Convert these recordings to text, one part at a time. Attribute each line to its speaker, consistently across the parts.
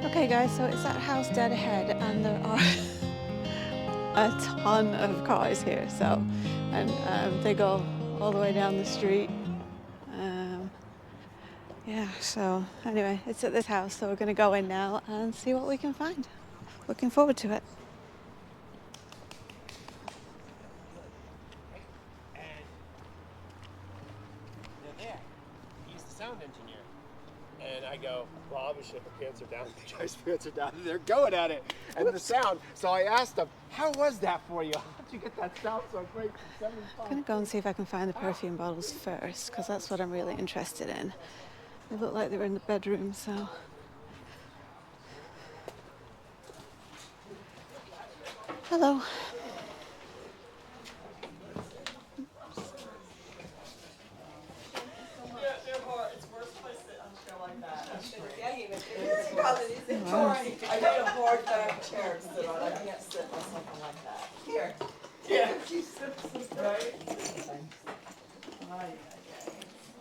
Speaker 1: Okay guys, so it's that house dead ahead and there are a ton of cars here, so, and they go all the way down the street. Yeah, so anyway, it's at this house, so we're going to go in now and see what we can find. Looking forward to it.
Speaker 2: Sound engineer. And I go, well, obviously her pants are down, the guy's pants are down, and they're going at it. And the sound, so I asked him, how was that for you? How did you get that sound so great from 75?
Speaker 1: I'm going to go and see if I can find the perfume bottles first, because that's what I'm really interested in. They look like they were in the bedroom, so. Hello.
Speaker 3: Wow. I need a hard back chair to sit on. I can't sit on something like that. Here. Yeah. She sits right. Oh my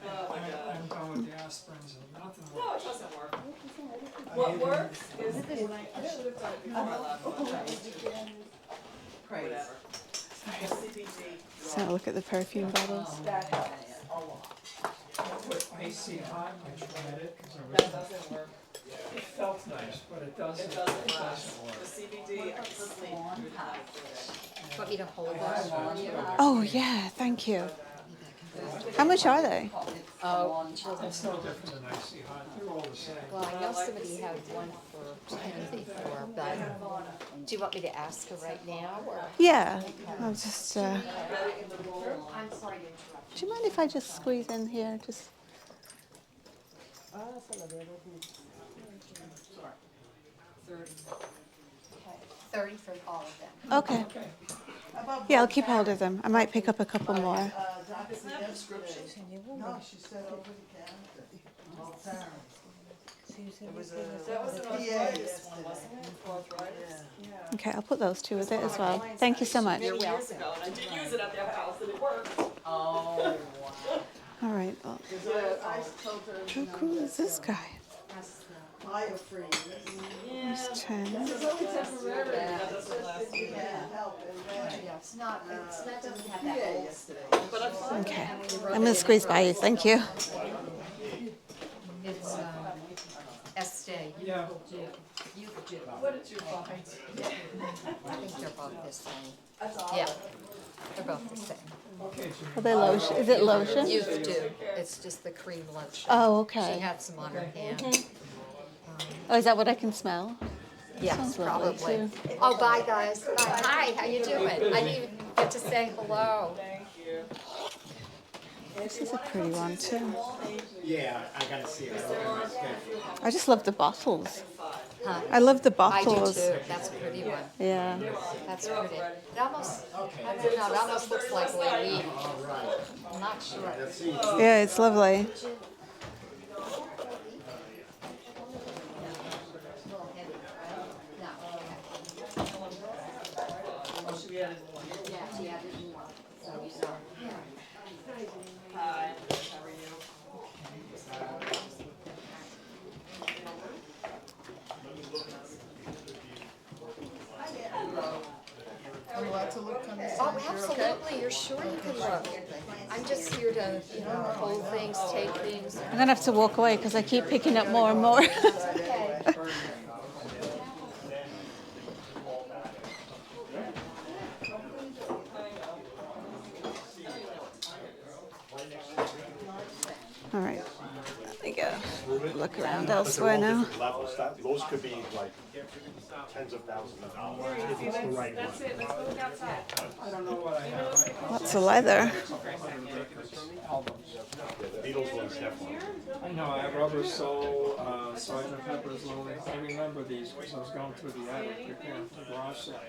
Speaker 3: God.
Speaker 4: I'm done with the aspirins and nothing works.
Speaker 3: No, it doesn't work. What works is when I should have done it before I left. Whatever.
Speaker 1: So look at the perfume bottles.
Speaker 3: That helps a lot.
Speaker 4: With icy hot, I tried it because I
Speaker 3: That
Speaker 4: was.
Speaker 3: doesn't work.
Speaker 4: It felt nice, but it doesn't.
Speaker 3: It doesn't
Speaker 4: It
Speaker 3: last.
Speaker 4: doesn't work.
Speaker 3: The CBD, I personally do not do
Speaker 5: Want me to hold those?
Speaker 1: Oh yeah, thank you. How much are they?
Speaker 5: Oh,
Speaker 4: It's no different than icy hot. They're all the same.
Speaker 5: well, I know somebody had one for 10 before, but do you want me to ask her right now, or?
Speaker 1: Yeah, I'll just.
Speaker 5: I'm sorry to interrupt.
Speaker 1: Do you mind if I just squeeze in here? Just.
Speaker 5: 30 for all of them.
Speaker 1: Okay. Yeah, I'll keep hold of them. I might pick up a couple more.
Speaker 3: No, she said over the counter. It was that was an arthritis one, wasn't it? Arthritis? Yeah.
Speaker 1: Okay, I'll put those two with it as well. Thank you so much.
Speaker 3: Many years ago, and I did use it at their house, and it worked. Oh, wow.
Speaker 1: All right. Well, how cool is this guy?
Speaker 3: Fire-free.
Speaker 1: There's 10.
Speaker 3: It's only temporary. That doesn't last.
Speaker 5: Yeah, it's not, that doesn't have that old.
Speaker 3: But I'm fine.
Speaker 1: Okay. I'm gonna squeeze by you. Thank you.
Speaker 5: It's, Estee.
Speaker 4: Yeah.
Speaker 5: You do.
Speaker 3: What did you find?
Speaker 5: I think they're both the same. Yeah, they're both the same.
Speaker 4: Okay,
Speaker 1: Are they lotion? Is it lotion?
Speaker 5: You do. It's just the cream lotion.
Speaker 1: Oh,
Speaker 5: She
Speaker 1: okay.
Speaker 5: had some on her hand.
Speaker 1: Oh, is that what I can smell?
Speaker 5: Yes,
Speaker 1: Sounds lovely,
Speaker 5: probably.
Speaker 1: too.
Speaker 5: Oh, bye, guys. Bye. Hi, how you doing? I didn't even get to say hello.
Speaker 3: Thank you.
Speaker 1: This is a pretty one too.
Speaker 2: Yeah, I gotta see it.
Speaker 1: I just love the bottles.
Speaker 5: Huh?
Speaker 1: I love the
Speaker 5: I do
Speaker 1: bottles.
Speaker 5: too. That's a pretty one.
Speaker 1: Yeah.
Speaker 5: That's pretty. It almost, I don't know, it almost looks like Lady. I'm not sure.
Speaker 1: Yeah, it's lovely.
Speaker 3: Oh, should we add one?
Speaker 5: Yeah, she added more. So,
Speaker 3: Hi, how are you?
Speaker 5: oh, absolutely. You're sure you can look. I'm just here to, hold things, take things.
Speaker 1: I'm gonna have to walk away because I keep picking up more and more.
Speaker 5: Okay.
Speaker 1: All right. Let me go. Look around elsewhere now.
Speaker 6: Levels. Those could be like tens of thousands of dollars if it's the right one.
Speaker 3: That's it, let's go look outside.
Speaker 4: I don't know what I have.
Speaker 1: Lots of leather.
Speaker 6: The Beatles ones definitely.
Speaker 4: I know, I have rubber sole, sergeant pepper's lonely. I remember these because I was going through the attic preparing for the garage sale.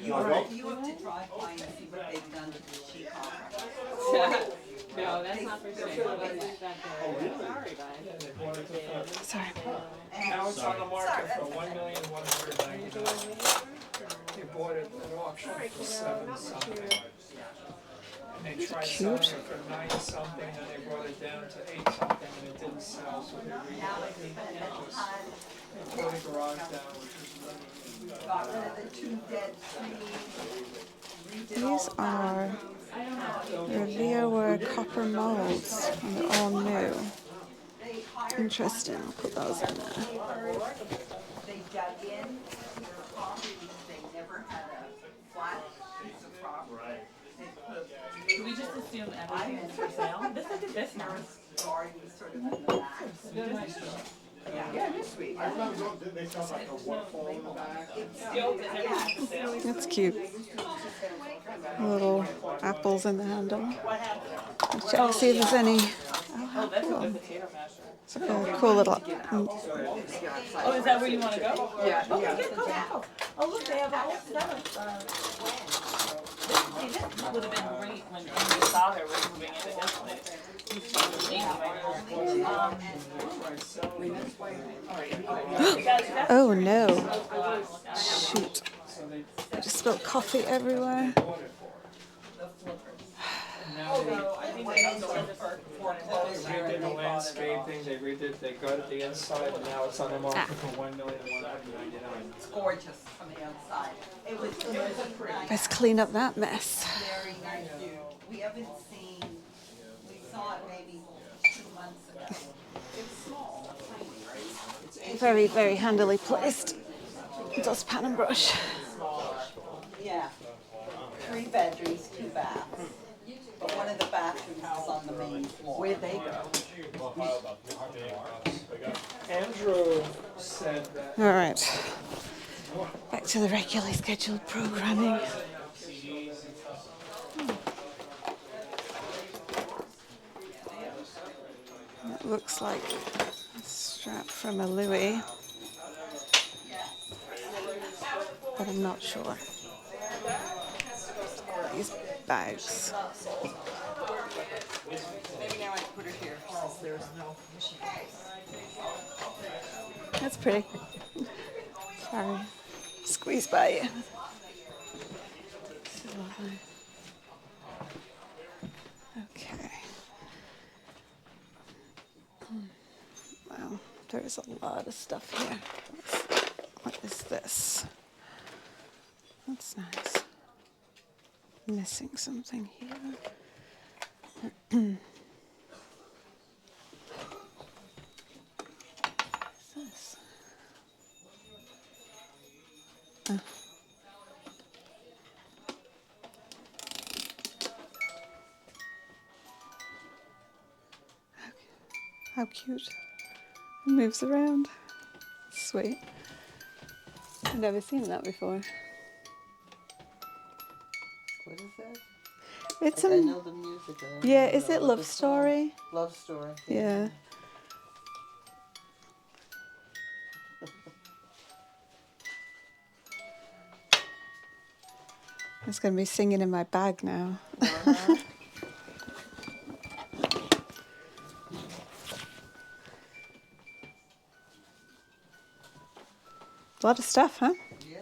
Speaker 7: You have to drive by and see what they've done to the cheap offer.
Speaker 3: No, that's not for sale. Let's leave that there. Sorry, guys.
Speaker 4: Yeah, they bought it for,
Speaker 1: Sorry.
Speaker 4: now it's on the market for $1,199,000. They bought it at auction for 7 something. And they tried selling it for 9 something, and they brought it down to 8 something, and it didn't sell, so they re-up it. tore the garage down, which was
Speaker 7: got rid of the 2 dead trees. redid all
Speaker 1: These
Speaker 7: the back
Speaker 1: are
Speaker 7: rooms.
Speaker 1: Revere copper molds, and they're all new.
Speaker 7: They hired
Speaker 1: Interesting. I'll put those in there.
Speaker 7: landscapers. They dug in their properties. They never had a flat piece of property. They put
Speaker 8: Do we just assume everything is for sale? This look at this now.
Speaker 7: garden sort of in the back.
Speaker 3: Yeah, it is sweet.
Speaker 2: I remember they felt like a waterfall in the back.
Speaker 1: That's cute. Little apples in the handle. I'll check to see if there's any. Oh, how cool. It's like a cool little.
Speaker 8: Oh, is that where you want to go?
Speaker 3: Yeah,
Speaker 8: Okay,
Speaker 3: yeah.
Speaker 8: good, go. Oh, look, they have a whole set of, see, this would have been great when Andrew's father was moving into this place.
Speaker 1: Oh no. Shoot. I just spilled coffee everywhere.
Speaker 8: Although, I think they also did
Speaker 4: they redid the landscaping, they gutted the inside, and now it's on the market for $1,199,000.
Speaker 7: It's gorgeous from the outside. It was a pretty.
Speaker 1: Let's clean up that mess.
Speaker 7: Very nice. We haven't seen, we saw it maybe 2 months ago. It's small, tiny, right?
Speaker 1: Very, very handily placed. Dustpan and brush.
Speaker 7: Yeah. 3 bedrooms, 2 baths. But one of the bathrooms is on the main floor.
Speaker 3: Where'd they go?
Speaker 4: Andrew said that.
Speaker 1: All right. Back to the regularly scheduled programming. That looks like a strap from a Louis, but I'm not sure. These bags.
Speaker 3: Maybe now I can put it here since there's no machine.
Speaker 1: That's pretty. Sorry. Squeeze by you. So lovely. Okay. Wow, there's a lot of stuff here. What is this? That's nice. Missing something here. What's this? Oh. How cute. It moves around. Sweet. I've never seen that before.
Speaker 3: What is that?
Speaker 1: It's
Speaker 3: I
Speaker 1: a
Speaker 3: know the music. I don't
Speaker 1: yeah.
Speaker 3: know
Speaker 1: Is it
Speaker 3: the
Speaker 1: Love
Speaker 3: song.
Speaker 1: Story?
Speaker 3: Love Story.
Speaker 1: Yeah. It's gonna be singing in my bag now.
Speaker 3: Uh-huh.
Speaker 1: A lot of stuff, huh?
Speaker 3: Yeah.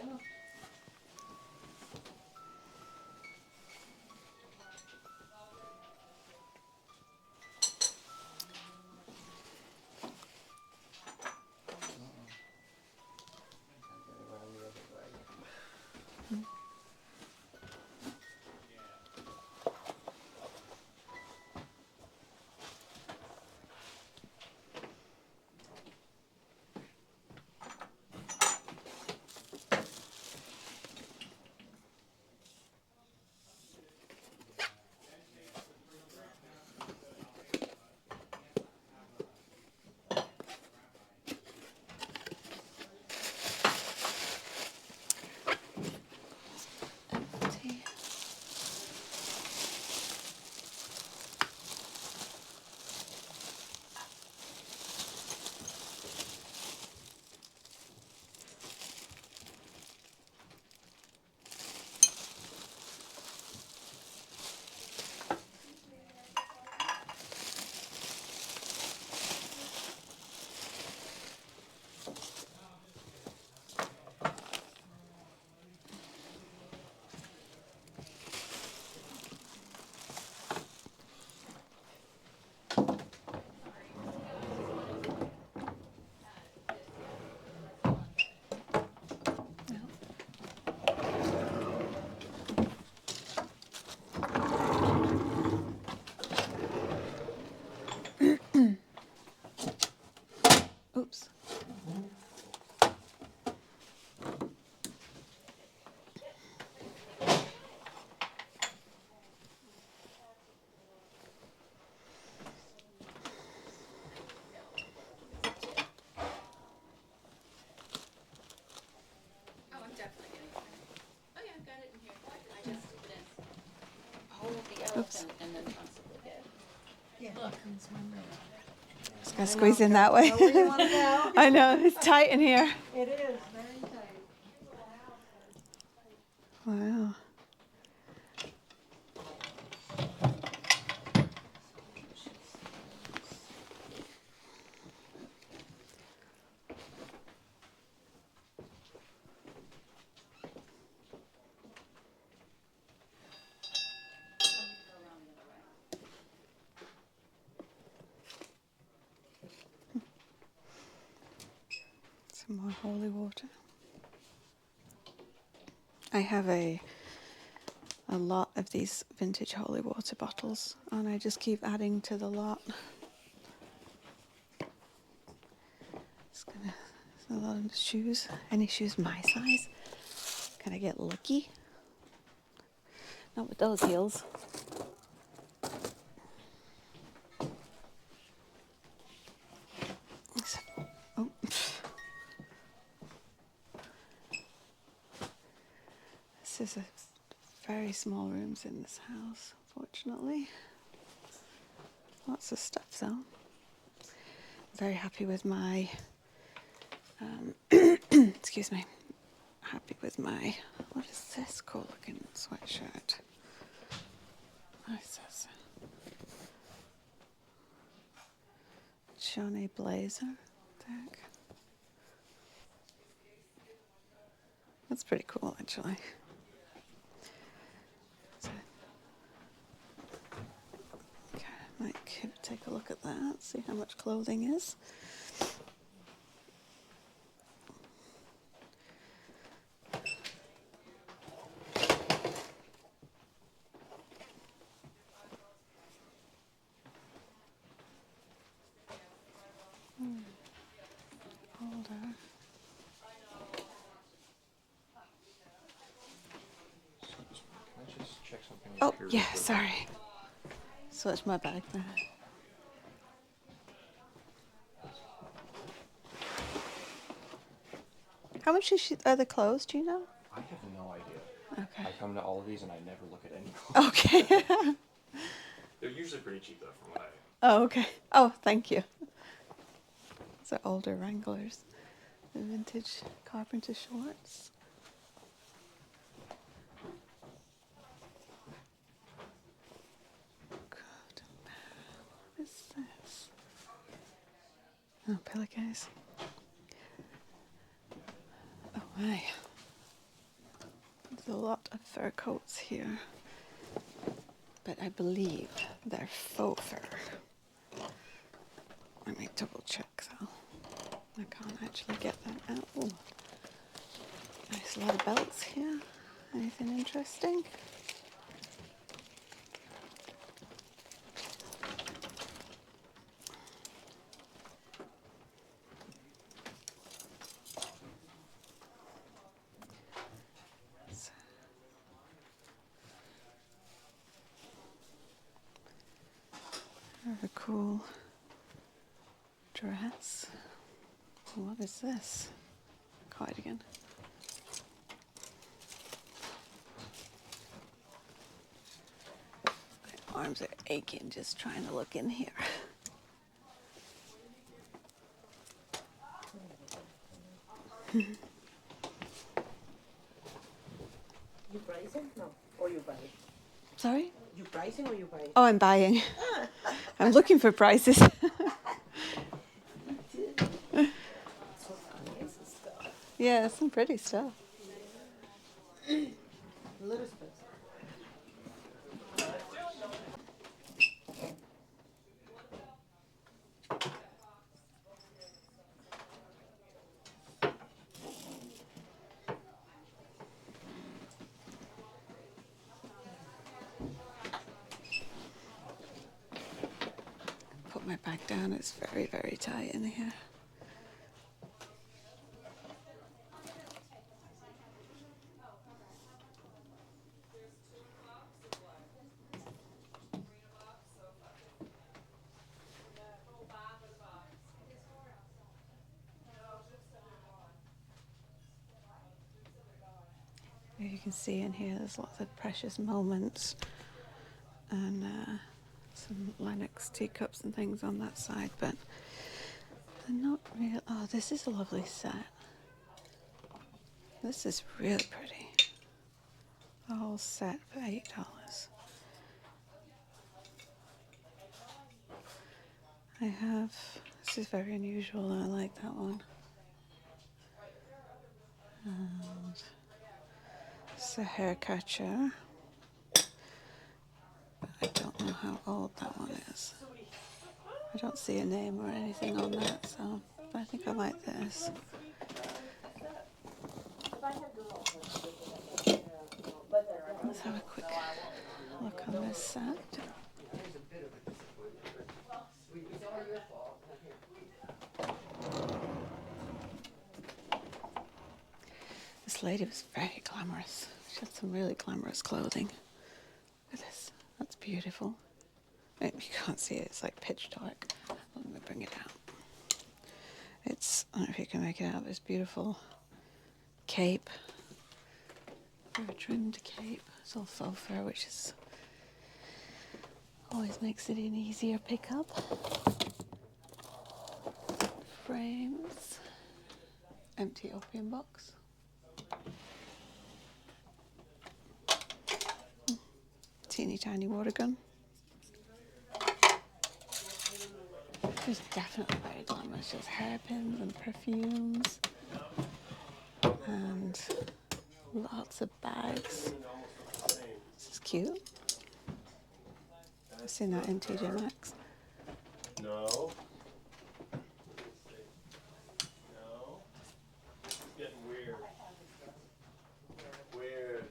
Speaker 1: Just gotta squeeze in that way.
Speaker 3: Go where you wanna go.
Speaker 1: I know, it's tight in here.
Speaker 3: It is, very tight.
Speaker 1: Wow. Some more holy water. I have a lot of these vintage holy water bottles, and I just keep adding to the lot. It's gonna, there's a lot of shoes. Any shoes my size? Can I get lucky? Not with those heels. Oh. This is a very small rooms in this house, unfortunately. Lots of stuff though. Very happy with my, excuse me, happy with my, what is this cool looking sweatshirt? What is this? Johnny Blazer tag. That's pretty cool actually. So, okay, might take a look at that, see how much clothing is. Older.
Speaker 6: Can I just check something?
Speaker 1: Oh, yeah, sorry. Switch my bag there. How much are the clothes, do you know?
Speaker 6: I have no idea.
Speaker 1: Okay.
Speaker 6: I come to all of these and I never look at any.
Speaker 1: Okay.
Speaker 6: They're usually pretty cheap though, from what I.
Speaker 1: Oh, okay. Oh, thank you. These are older Wranglers. The vintage carpenter shorts. Good. What is this? Oh, pillowcase. Oh my. There's a lot of fur coats here. But I believe they're faux fur. Let me double check though. I can't actually get that out. Ooh. Nice, a lot of belts here. Anything interesting? Very cool dress. What is this? Cardigan. My arms are aching just trying to look in here.
Speaker 9: You pricing? No. Or you buy?
Speaker 1: Sorry?
Speaker 9: You pricing or you buy?
Speaker 1: Oh, I'm buying. I'm looking for prices. Yeah, some pretty stuff.
Speaker 9: A little expensive.
Speaker 1: Put my bag down, it's very, very tight in here. You can see in here there's lots of precious moments and some Lennox teacups and things on that side, but they're not real. Oh, this is a lovely set. This is really pretty. A whole set for $8. I have, this is very unusual, I like that one. And it's a hair catcher. But I don't know how old that one is. I don't see a name or anything on that, so but I think I like this. Let's have a quick look on this set. This lady was very glamorous. She had some really glamorous clothing. Look at this. That's beautiful. You can't see it. It's like pitch dark. Let me bring it out. It's, I don't know if you can make it out, this beautiful cape. Very trimmed cape. It's all faux fur, which is always makes it an easier pickup. Frames. Empty opium box. Teeny tiny water gun. She's definitely very glamorous. She has hairpins and perfumes and lots of bags. This is cute. I've seen that in TJ Maxx.
Speaker 2: No. No. It's getting weird. Weird.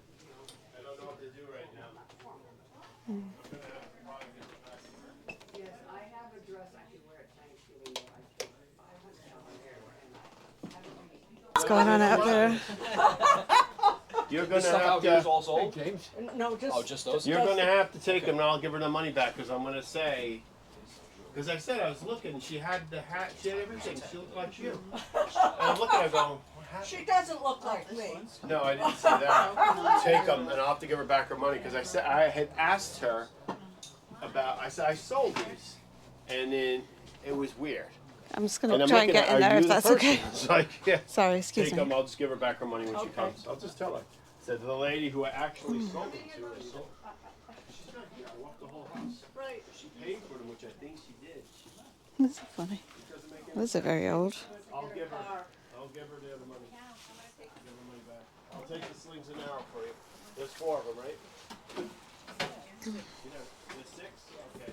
Speaker 2: I don't know what to do right now.
Speaker 3: Yes, I have a dress I can wear at Thanksgiving.
Speaker 1: What's going on out there?
Speaker 2: You're gonna have to.
Speaker 6: Also, hey, James.
Speaker 3: No, just.
Speaker 6: Oh, just those.
Speaker 2: You're gonna have to take them, and I'll give her the money back because I'm gonna say. Because I said I was looking, she had the hat, she had everything. She looked like you. And I'm looking at her going, what happened?
Speaker 3: She doesn't look like me.
Speaker 2: No, I didn't say that. Take them, and I'll have to give her back her money because I said I had asked her about. I said I sold these, and then it was weird.
Speaker 1: I'm just going to try and get in there if that's okay.
Speaker 2: It's like, yeah.
Speaker 1: Sorry, excuse
Speaker 2: Take
Speaker 1: me.
Speaker 2: them. I'll just give her back her money when she comes. I'll just tell her. Said the lady who actually sold them to her. Sold. She's not here. I walked the whole house.
Speaker 3: Right.
Speaker 2: She paid for them, which I think she did.
Speaker 1: This is funny. Those are very old.
Speaker 2: I'll give her the other money. Give her money back. I'll take the slings and arrow for you. There's 4 of them, right? There's 6? Okay.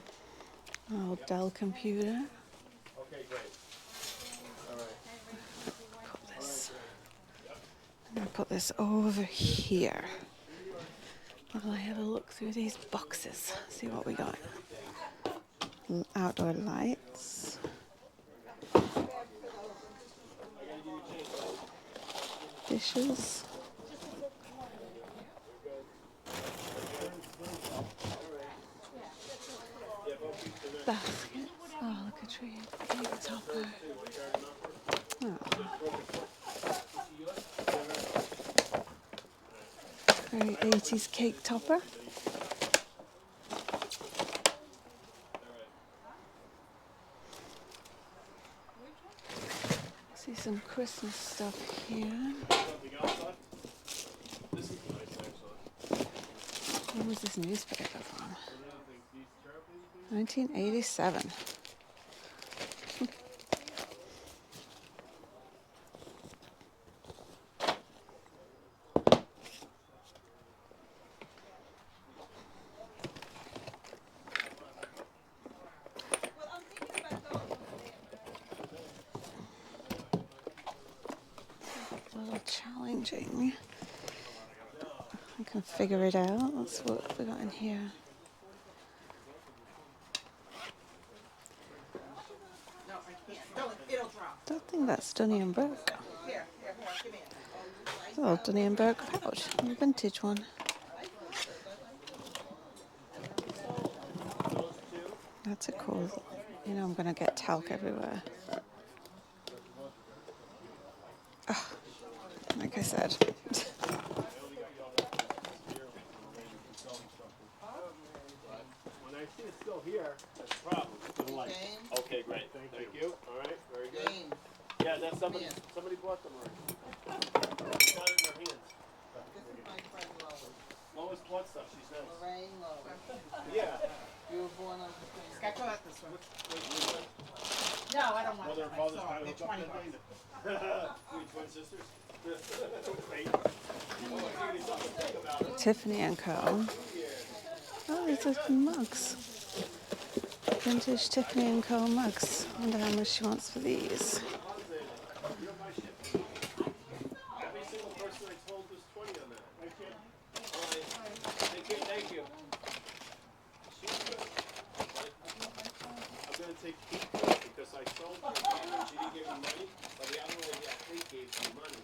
Speaker 1: Old Dell computer.
Speaker 2: Okay, great. All right.
Speaker 1: Put this. I'm going to put this over here. While I have a look through these boxes. See what we got. Outdoor lights. Dishes. Baskets. Oh, look at tree. Cake topper. Oh. Very 80s cake topper. See some Christmas stuff here. When was this newspaper from? 1987. A little challenging. I can figure it out. That's what we got in here.
Speaker 3: No, I can't. It'll drop.
Speaker 1: Don't think that's Dunny and Burke.
Speaker 3: Here, give me it.
Speaker 1: It's an old Dunny and Burke pouch, a vintage one. That's a cool. You know, I'm gonna get talc everywhere. Oh, like I said.
Speaker 2: When I see is still here. That's the problem. For the light.
Speaker 3: Jane?
Speaker 2: Okay, great. Thank you. All right, very good.
Speaker 3: Jane,
Speaker 2: Yeah, that's somebody.
Speaker 3: Come
Speaker 2: Somebody bought them already. She got it in her hands.
Speaker 3: this is my friend Lois.
Speaker 2: Lois bought stuff. She says.
Speaker 3: Lorraine Lois.
Speaker 2: Yeah.
Speaker 3: You were born on the same.
Speaker 8: Got go out this one.
Speaker 2: Wait,
Speaker 8: No, I don't want
Speaker 2: mother
Speaker 8: them.
Speaker 2: and father's
Speaker 8: I saw
Speaker 2: kind
Speaker 8: it.
Speaker 2: of
Speaker 8: They're
Speaker 2: hooked up
Speaker 8: 20
Speaker 2: that
Speaker 8: bucks.
Speaker 2: day. We twin sisters. Fate. Oh, I need something to think about it.
Speaker 1: Tiffany and Co. Oh, these are mugs. Vintage Tiffany and Co. mugs. I wonder how much she wants for these.
Speaker 2: You don't buy shit. Every single person I told was 20 on that. Right, kid? All right. Thank you. She's good. But I'm going to take heat for it because I sold her and she didn't give me money. But the other lady, I think, gave me money.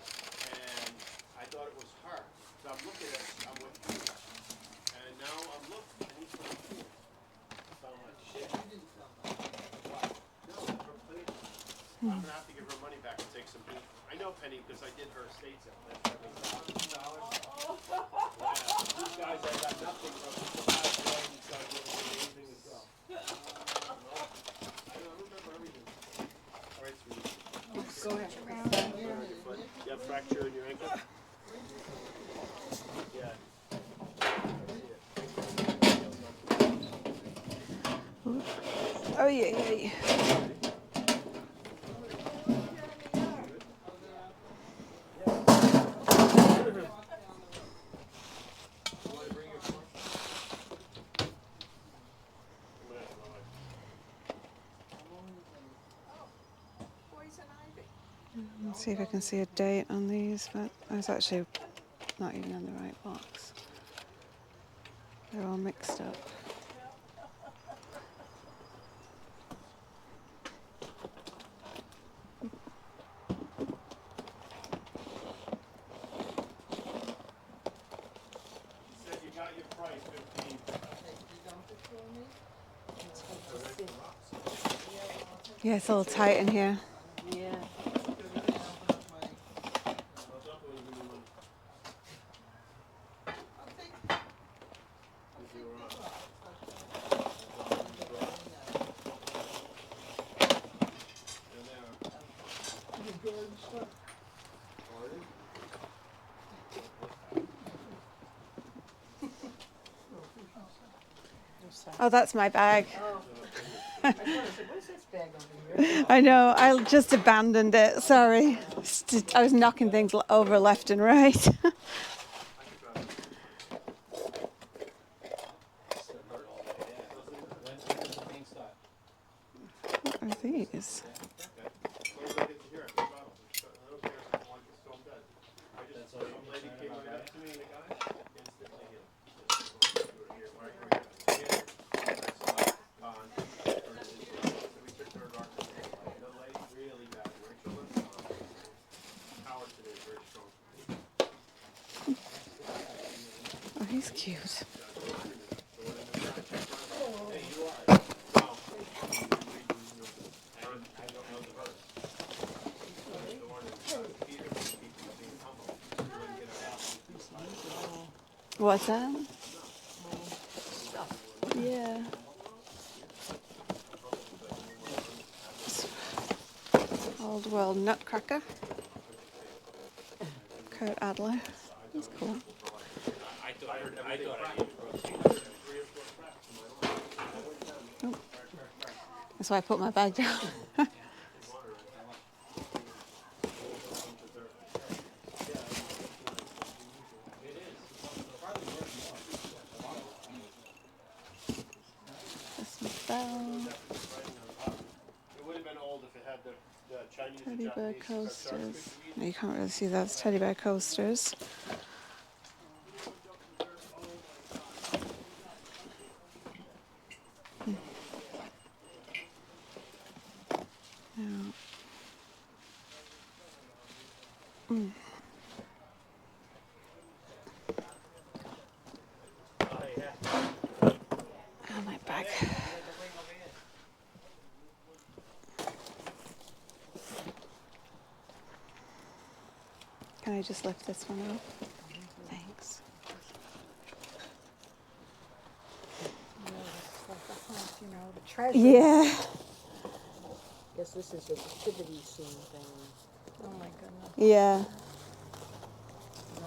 Speaker 2: And I thought it was her. So I'm looking at it. I'm with you. And now I'm looking. And he's like, so I'm like, shit. No, her plate. I'm gonna have to give her money back and take some heat. I know Penny because I did her estate sale. That's $1,000. Yeah. These guys I got nothing from. Last one, so I didn't get anything to sell. I don't remember everything. All right, sweetie.
Speaker 8: Go ahead.
Speaker 2: You have fracture in your ankle? Yeah.
Speaker 1: Oh, yeah. Let's see if I can see a date on these, but I was actually not even in the right box. They're all mixed up.
Speaker 2: Said you got your price, 15.
Speaker 1: Yeah, it's all tight in here.
Speaker 9: Yeah.
Speaker 1: Oh, that's my bag.
Speaker 9: I said, where's this bag over here?
Speaker 1: I know, I just abandoned it, sorry. I was knocking things over left and right. What are these? Oh, he's cute. What's that? Yeah. Old World Nutcracker. Kurt Adler. That's cool. Oh. That's why I put my bag down.
Speaker 2: It would have been old if it had the Chinese
Speaker 1: Teddy
Speaker 2: and
Speaker 1: bear
Speaker 2: Japanese
Speaker 1: coasters. No, you can't really see that. It's teddy bear coasters. Now, oh, my bag. Can I just lift this one up? Thanks.
Speaker 9: treasure.
Speaker 1: Yeah.
Speaker 9: Guess this is a nativity scene thing. Oh my goodness.
Speaker 1: Yeah.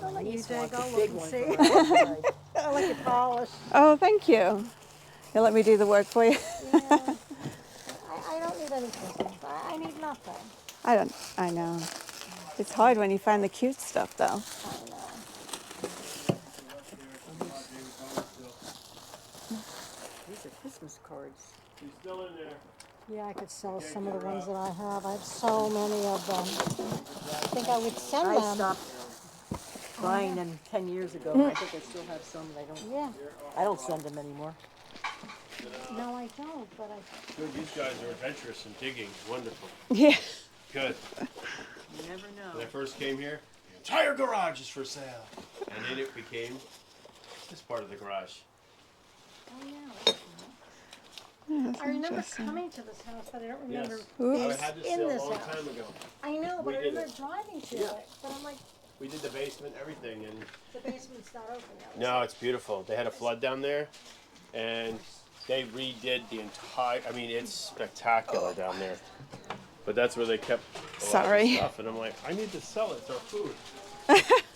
Speaker 9: I'll let you
Speaker 3: take
Speaker 9: take
Speaker 3: a
Speaker 9: a
Speaker 3: look
Speaker 9: big
Speaker 3: and
Speaker 9: one
Speaker 3: see.
Speaker 9: for my outside. I like it polished.
Speaker 1: Oh, thank you. You'll let me do the work for you.
Speaker 9: Yeah. I don't need anything. I need nothing.
Speaker 1: I know. It's hard when you find the cute stuff though.
Speaker 9: I know. These are Christmas cards.
Speaker 2: She's still in there.
Speaker 9: Yeah, I could sell some of the ones that I have. I have so many of them. I think I would send them.
Speaker 3: I stopped buying them 10 years ago. I think I still have some that I don't.
Speaker 9: Yeah.
Speaker 3: I don't send them anymore.
Speaker 9: No, I don't, but I...
Speaker 2: Good, these guys are adventurous and digging. Wonderful.
Speaker 1: Yeah.
Speaker 2: Good.
Speaker 3: You never know.
Speaker 2: When I first came here, the entire garage is for sale. And then it became this part of the garage.
Speaker 9: Oh, yeah. I remember coming to this house, but I don't remember
Speaker 2: Yes.
Speaker 9: being
Speaker 2: I had this
Speaker 9: in
Speaker 2: sale a
Speaker 9: this
Speaker 2: long
Speaker 9: house.
Speaker 2: time ago.
Speaker 9: I know,
Speaker 2: We
Speaker 9: but I
Speaker 2: did
Speaker 9: remember
Speaker 2: it.
Speaker 9: driving to
Speaker 2: Yeah.
Speaker 9: it. But I'm like,
Speaker 2: We did the basement, everything, and
Speaker 9: the basement's not open yet.
Speaker 2: no, it's beautiful. They had a flood down there, and they redid the entire. I mean, it's spectacular down there. But that's where they kept a lot of the
Speaker 1: Sorry.
Speaker 2: stuff, and I'm like, I need to sell it. It's our food.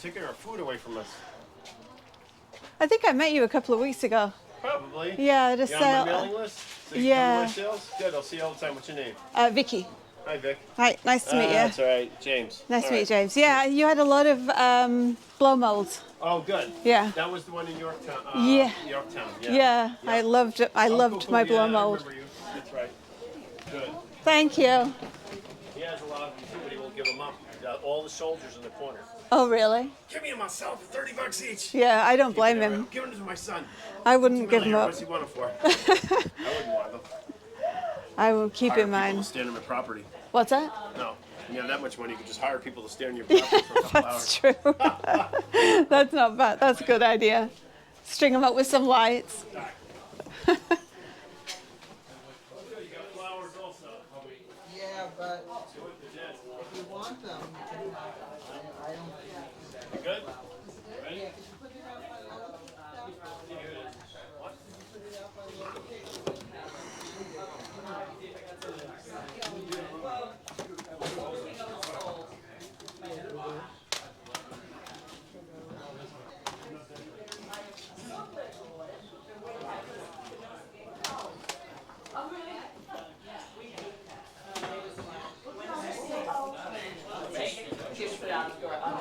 Speaker 2: Taking our food away from us.
Speaker 1: I think I met you a couple of weeks ago.
Speaker 2: Probably.
Speaker 1: Yeah, at a
Speaker 2: You on my
Speaker 1: sale.
Speaker 2: mailing list? So you
Speaker 1: yeah.
Speaker 2: come to my sales? Good. I'll see you all the time. What's your name?
Speaker 1: Vicky.
Speaker 2: Hi, Vic.
Speaker 1: Hi, nice to meet you.
Speaker 2: That's all right, James.
Speaker 1: Nice
Speaker 2: All
Speaker 1: to meet you,
Speaker 2: right.
Speaker 1: James. Yeah, you had a lot of blow molds.
Speaker 2: Oh, good.
Speaker 1: Yeah.
Speaker 2: That was the one in Yorktown.
Speaker 1: Yeah.
Speaker 2: Yorktown.
Speaker 1: Yeah, I loved it. I loved
Speaker 2: cool.
Speaker 1: my
Speaker 2: Yeah,
Speaker 1: blow
Speaker 2: I
Speaker 1: mold.
Speaker 2: remember you. That's right. Good.
Speaker 1: Thank you.
Speaker 2: He has a lot of them too, but he won't give them up. All the soldiers in the corner.
Speaker 1: Oh, really?
Speaker 2: Give me them myself for $30 each.
Speaker 1: Yeah, I don't blame him.
Speaker 2: Give them to my son.
Speaker 1: I wouldn't give them up.
Speaker 2: What's he want them for? I wouldn't want them.
Speaker 1: I will keep
Speaker 2: Hire
Speaker 1: in
Speaker 2: people
Speaker 1: mind.
Speaker 2: to stand on my property.
Speaker 1: What's that?
Speaker 2: No. When you have that much money, you can just hire people to stand on your property for a couple
Speaker 1: That's
Speaker 2: hours.
Speaker 1: true. That's not bad. That's a good idea. String them up with some lights.
Speaker 2: You got flowers also.
Speaker 3: Yeah, but if you want them, I don't.
Speaker 2: You good? Ready?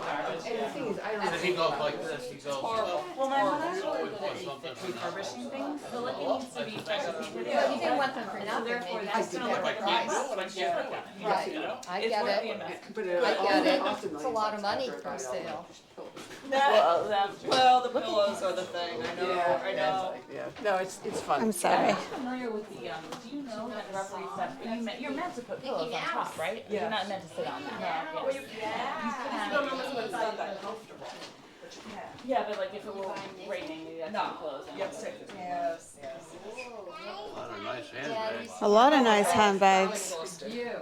Speaker 8: If he goes like this, he goes. Well, my mother's really good at refurbishing things, so like it needs to be suffocated.
Speaker 5: Yeah, you didn't want them for
Speaker 8: So
Speaker 5: nothing,
Speaker 8: therefore,
Speaker 5: maybe
Speaker 8: that's
Speaker 5: just
Speaker 8: gonna
Speaker 5: to
Speaker 8: look
Speaker 5: get
Speaker 8: like
Speaker 5: the price.
Speaker 8: like yeah,
Speaker 5: Right, I
Speaker 8: It's
Speaker 5: get
Speaker 8: worth the
Speaker 5: it.
Speaker 8: investment.
Speaker 5: I get it. It's a lot of money for a sale.
Speaker 8: Well, the pillows are the thing. I know. I know.
Speaker 3: No, it's fun.
Speaker 1: I'm sorry.
Speaker 8: I'm familiar with the. Do you know that rubbery stuff? You're meant to put pillows on top, right?
Speaker 3: Yeah.
Speaker 8: You're not meant to sit on that. No. You can. Yeah, but like if it were raining, you'd have to put clothes on.
Speaker 3: Yes, yes.
Speaker 1: A lot of nice handbags.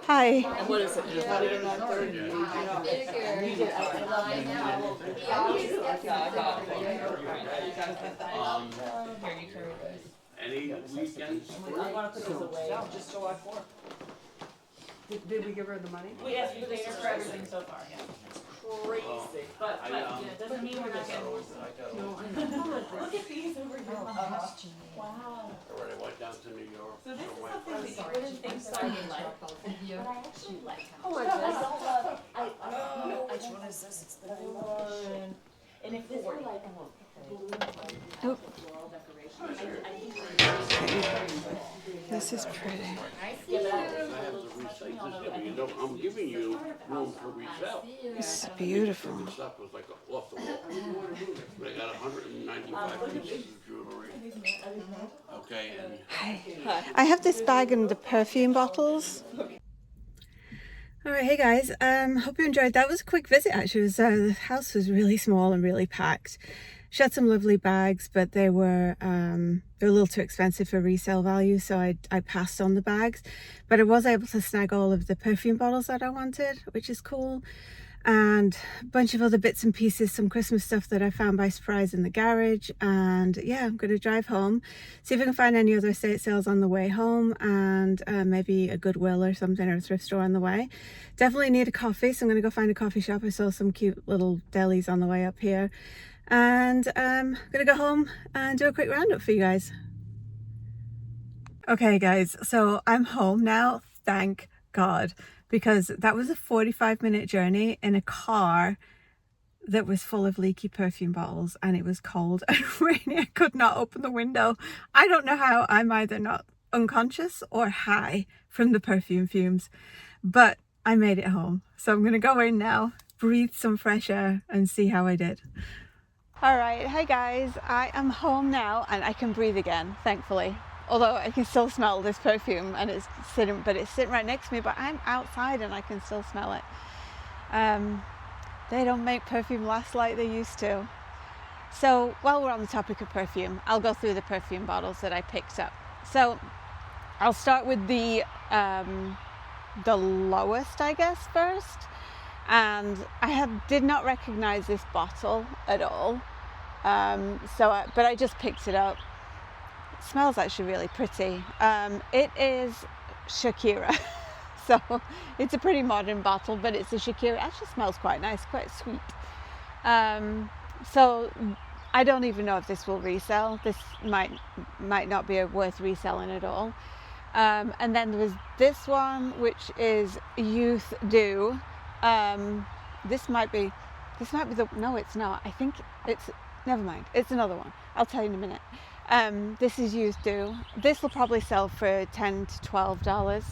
Speaker 1: Hi.
Speaker 3: What is it? Just put it on 30.
Speaker 5: Bigger. I know. He always gets them.
Speaker 8: Here, you carry these.
Speaker 6: Any weekends?
Speaker 8: I want to put those away.
Speaker 3: Just July 4th. Did we give her the money?
Speaker 8: We asked you to pay for everything so far, yeah.
Speaker 3: Crazy.
Speaker 8: But it doesn't mean we're not getting more stuff. Look at these over here. Wow.
Speaker 6: I already went down to New York.
Speaker 8: So this is something that you wouldn't think so I would like, but I actually like.
Speaker 3: Oh my
Speaker 8: I
Speaker 3: goodness.
Speaker 8: don't love, which one is this? It's the one. And if this were like
Speaker 1: Oop.
Speaker 8: decoration,
Speaker 1: This is pretty.
Speaker 8: yeah, but I
Speaker 6: You know, I'm giving you room for resell.
Speaker 1: This is beautiful.
Speaker 6: The stuff was like off the wall. But I got 195 pieces of jewelry. Okay, and
Speaker 1: Hi. I have this bag and the perfume bottles. All right, hey guys. Hope you enjoyed. That was a quick visit actually. It was, the house was really small and really packed. She had some lovely bags, but they were a little too expensive for resale value, so I passed on the bags. But I was able to snag all of the perfume bottles that I wanted, which is cool. and a bunch of other bits and pieces, some Christmas stuff that I found by surprise in the garage. And yeah, I'm going to drive home, see if I can find any other estate sales on the way home, and maybe a Goodwill or something, or a thrift store on the way. Definitely need a coffee, so I'm going to go find a coffee shop. I saw some cute little delis on the way up here, and I'm going to go home and do a quick roundup for you guys. Okay guys, so I'm home now, thank God, because that was a 45-minute journey in a car that was full of leaky perfume bottles, and it was cold and rainy. I could not open the window. I don't know how. I'm either not unconscious or high from the perfume fumes, but I made it home. So I'm gonna go in now, breathe some fresh air, and see how I did. All right, hey guys, I am home now and I can breathe again, thankfully. Although I can still smell this perfume, and it's sitting right next to me, but I'm outside and I can still smell it. They don't make perfume last like they used to. So while we're on the topic of perfume, I'll go through the perfume bottles that I picked up. So I'll start with the lowest, I guess, first. And I did not recognize this bottle at all. But I just picked it up. It smells actually really pretty. It is Shakira. So it's a pretty modern bottle, but it's a Shakira. It actually smells quite nice, quite sweet. So I don't even know if this will resell. This might not be worth reselling at all. And then there was this one, which is Youth Dew. This might be no, it's not. I think it's, never mind. It's another one. I'll tell you in a minute. This is Youth Dew. This will probably sell for $10 to $12.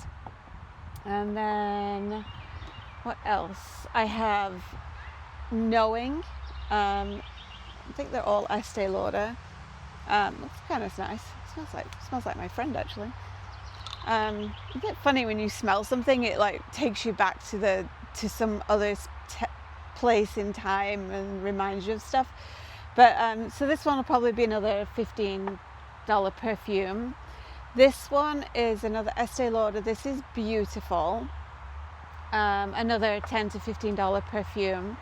Speaker 1: And then what else? I have Knowing. I think they're all Estee Lauder. Looks kind of nice. Smells like my friend actually. Isn't it funny when you smell something, it like takes you back to some other place in time and reminds you of stuff. But so this one will probably be another $15 perfume. This one is another Estee Lauder. This is beautiful. Another $10 to $15 perfume.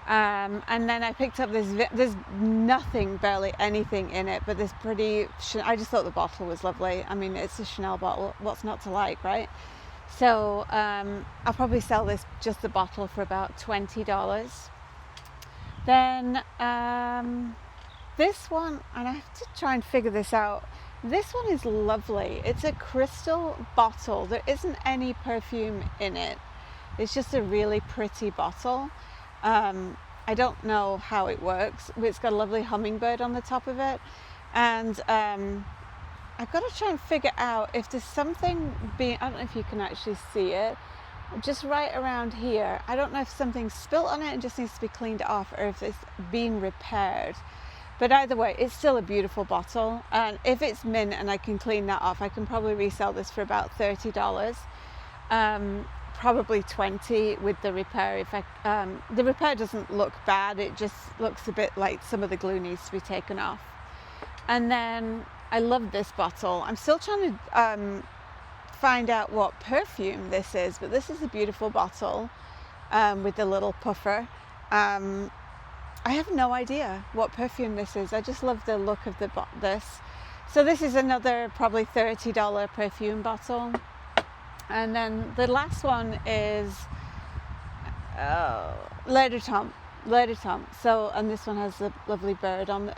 Speaker 1: And then I picked up there's nothing, barely anything in it, but this pretty, I just thought the bottle was lovely. I mean, it's a Chanel bottle, what's not to like, right? So I'll probably sell just the bottle for about $20. Then this one, and I have to try and figure this out. This one is lovely. It's a crystal bottle. There isn't any perfume in it. It's just a really pretty bottle. I don't know how it works, but it's got a lovely hummingbird on the top of it. And I've got to try and figure out if there's something I don't know if you can actually see it, just right around here. I don't know if something's spilt on it and just needs to be cleaned off, or if it's been repaired. But either way, it's still a beautiful bottle. And if it's mint and I can clean that off, I can probably resell this for about $30. Probably $20 with the repair. The repair doesn't look bad, it just looks a bit like some of the glue needs to be taken off. And then I love this bottle. I'm still trying to find out what perfume this is, but this is a beautiful bottle with the little puffer. I have no idea what perfume this is. I just love the look of this. So this is another probably $30 perfume bottle. And then the last one is Ledertomp. So, and this one has a lovely bird on,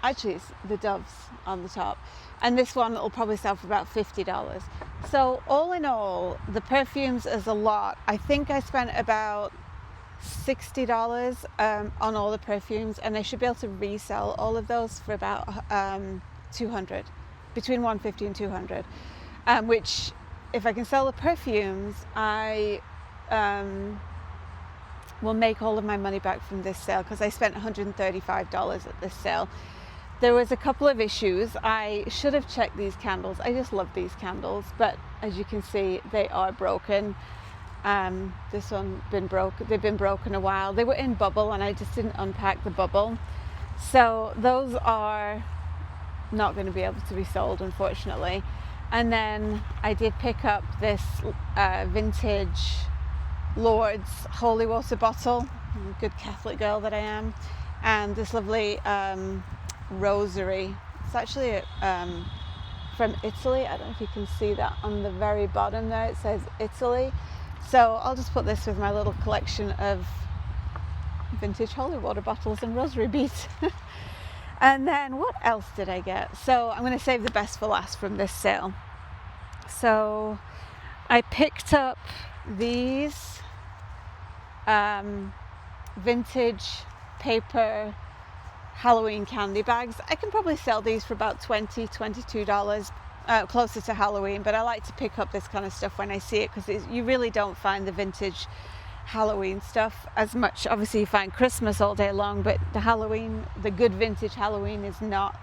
Speaker 1: actually it's the doves on the top. And this one will probably sell for about $50. So all in all, the perfumes is a lot. I think I spent about $60 on all the perfumes, and I should be able to resell all of those for about $200, between $150 and $200, which, if I can sell the perfumes, I will make all of my money back from this sale, because I spent $135 at this sale. There was a couple of issues. I should have checked these candles. I just love these candles, but as you can see, they are broken. This one been broken. They've been broken a while. They were in bubble, and I just didn't unpack the bubble. So those are not going to be able to be sold, unfortunately. And then I did pick up this vintage Lourdes holy water bottle, good Catholic girl that I am, and this lovely rosary. It's actually from Italy. I don't know if you can see that on the very bottom there. It says Italy. So I'll just put this with my little collection of vintage holy water bottles and rosary beads. And then what else did I get? So I'm going to save the best for last from this sale. So I picked up these vintage paper Halloween candy bags. I can probably sell these for about $20, $22, closer to Halloween, but I like to pick up this kind of stuff when I see it, because you really don't find the vintage Halloween stuff as much. Obviously you find Christmas all day long, but the Halloween, the good vintage Halloween, is not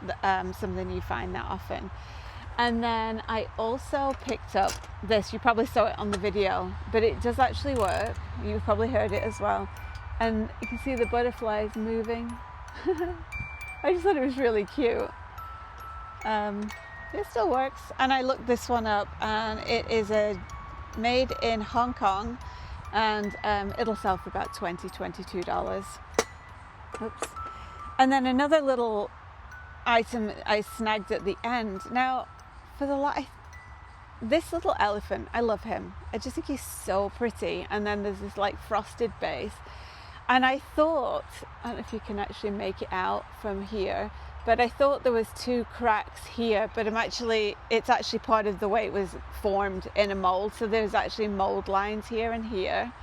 Speaker 1: something you find that often. And then I also picked up this. You probably saw it on the video, but it does actually work. You've probably heard it as well. And you can see the butterflies moving. I just thought it was really cute. It still works. And I looked this one up, and it is made in Hong Kong, and it'll sell for about $20, $22. Oops. And then another little item I snagged at the end. Now, for the life, this little elephant, I love him. I just think he's so pretty. And then there's this like frosted base. And I thought, I don't know if you can actually make it out from here, but I thought there was 2 cracks here, but it's actually part of the way it was formed in a mold. So there's actually mold lines here and here,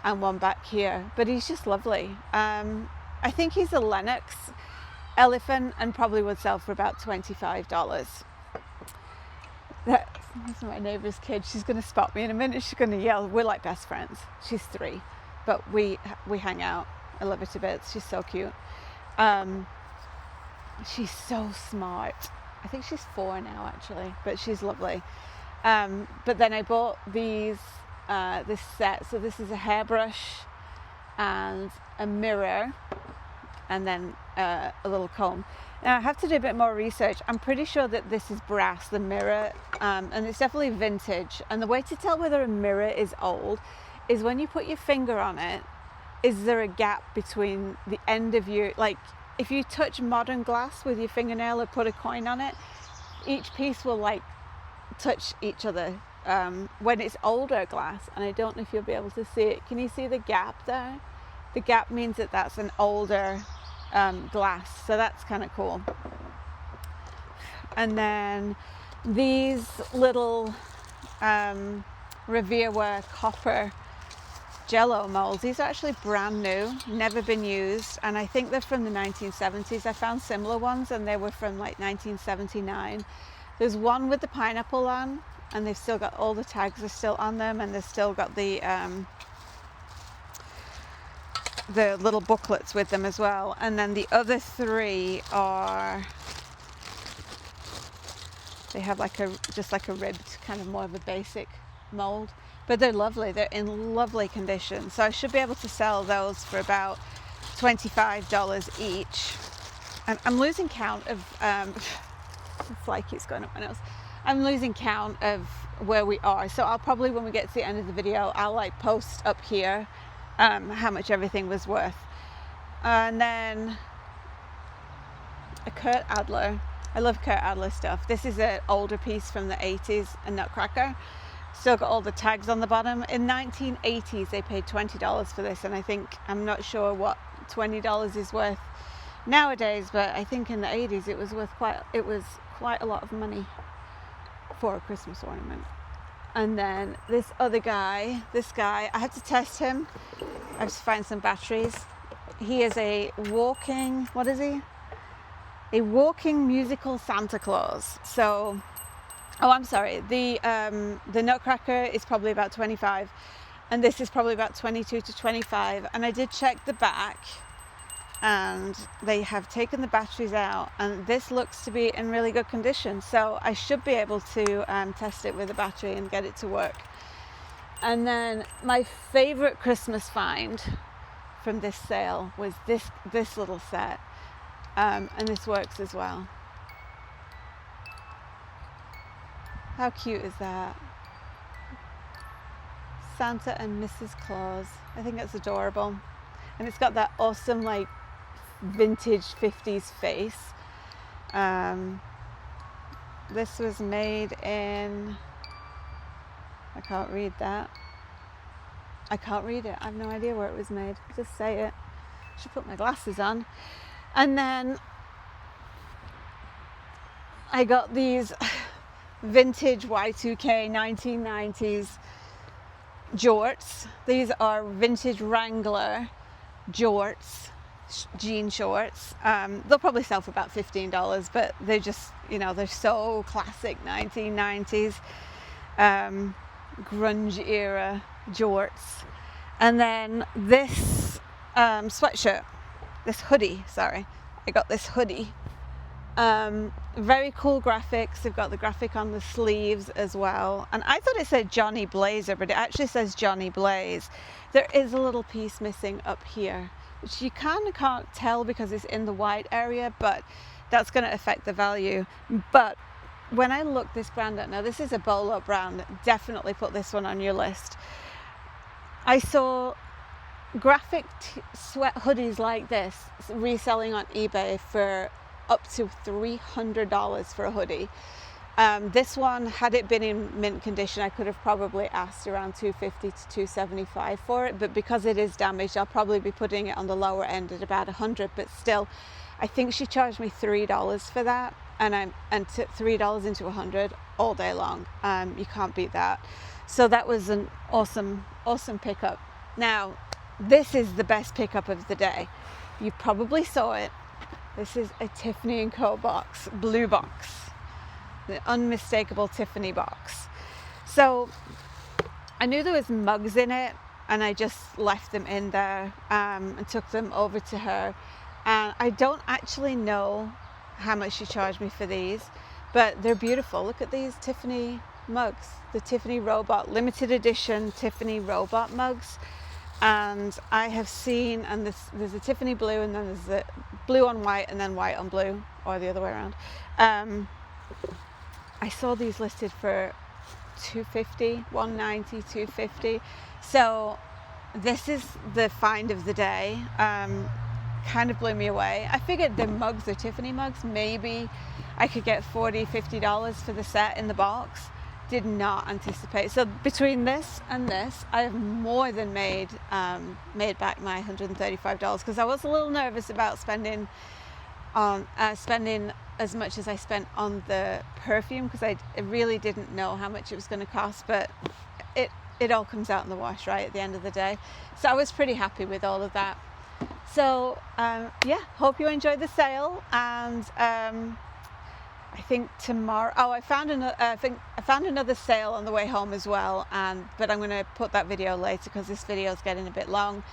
Speaker 1: and one back here. But he's just lovely. I think he's a Lenox elephant and probably would sell for about $25. That's my neighbor's kid. She's going to spot me in a minute. She's going to yell. We're like best friends. She's 3, but we hang out. I love her to bits. She's so cute. She's so smart. I think she's 4 now actually, but she's lovely. But then I bought this set. So this is a hairbrush and a mirror, and then a little comb. Now I have to do a bit more research. I'm pretty sure that this is brass, the mirror, and it's definitely vintage. And the way to tell whether a mirror is old is when you put your finger on it, is there a gap between the end of your, like if you touch modern glass with your fingernail or put a coin on it, each piece will like touch each other. When it's older glass, and I don't know if you'll be able to see it, can you see the gap there? The gap means that that's an older glass, so that's kind of cool. And then these little Revere copper Jello molds. These are actually brand new, never been used, and I think they're from the 1970s. I found similar ones and they were from like 1979. There's one with the pineapple on, and they've still got all the tags are still on them, and they've still got the little booklets with them as well. And then the other 3 are, they have like just like a ribbed, kind of more of a basic mold, but they're lovely. They're in lovely condition. So I should be able to sell those for about $25 each. And I'm losing count of, it's like it's going up my nose. I'm losing count of where we are. So I'll probably, when we get to the end of the video, I'll like post up here how much everything was worth. And then a Kurt Adler. I love Kurt Adler stuff. This is an older piece from the 80s, a Nutcracker. Still got all the tags on the bottom. In 1980s, they paid $20 for this, and I'm not sure what $20 is worth nowadays, but I think in the 80s it was quite a lot of money for a Christmas ornament. And then this guy, I had to test him. I have to find some batteries. He is a walking, what is he? A walking musical Santa Claus. So, oh, I'm sorry. The Nutcracker is probably about 25, and this is probably about 22 to 25. And I did check the back, and they have taken the batteries out, and this looks to be in really good condition. So I should be able to test it with a battery and get it to work. And then my favorite Christmas find from this sale was this little set, and this works as well. How cute is that? Santa and Mrs. Claus. I think it's adorable. And it's got that awesome like vintage 50s face. This was made in, I can't read that. I can't read it. I have no idea where it was made. Just say it. I should put my glasses on. And then I got these vintage Y2K 1990s jorts. These are vintage Wrangler jorts, jean shorts. They'll probably sell for about $15, but they're just, you know, they're so classic 1990s grunge era jorts. And then this sweatshirt, this hoodie, sorry, I got this hoodie. Very cool graphics. They've got the graphic on the sleeves as well, and I thought it said Johnny Blazer, but it actually says Johnny Blaze. There is a little piece missing up here, which you kind of can't tell because it's in the white area, but that's going to affect the value. But when I looked this brand up, now this is a Bolo brand, definitely put this one on your list. I saw graphic sweat hoodies like this reselling on eBay for up to $300 for a hoodie. This one, had it been in mint condition, I could have probably asked around $250 to $275 for it, but because it is damaged, I'll probably be putting it on the lower end at about $100. But still, I think she charged me $3 for that, and $3 into $100 all day long. You can't beat that. So that was an awesome pickup. Now, this is the best pickup of the day. You probably saw it. This is a Tiffany & Co. box, blue box, the unmistakable Tiffany box. So I knew there was mugs in it, and I just left them in there and took them over to her. And I don't actually know how much she charged me for these, but they're beautiful. Look at these Tiffany mugs, the Tiffany Robot, limited edition Tiffany Robot mugs. And I have seen, and there's a Tiffany blue, and then there's the blue on white, and then white on blue, or the other way around. I saw these listed for $250, $190, $250. So this is the find of the day. Kind of blew me away. I figured the mugs are Tiffany mugs. Maybe I could get $40, $50 for the set in the box. Did not anticipate. So between this and this, I have more than made back my $135, because I was a little nervous about spending as much as I spent on the perfume, because I really didn't know how much it was going to cost, but it all comes out in the wash, right, at the end of the day. So I was pretty happy with all of that. So yeah, hope you enjoyed the sale. And I think tomorrow, I found another sale on the way home as well, but I'm going to put that video later because this video is getting a bit long.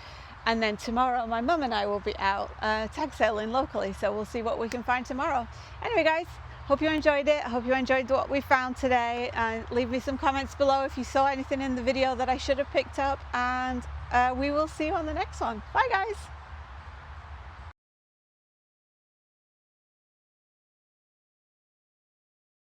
Speaker 1: And then tomorrow my mum and I will be out tag sailing locally, so we'll see what we can find tomorrow. Anyway guys, hope you enjoyed it. I hope you enjoyed what we found today. Leave me some comments below if you saw anything in the video that I should have picked up, and we will see you on the next one. Bye guys.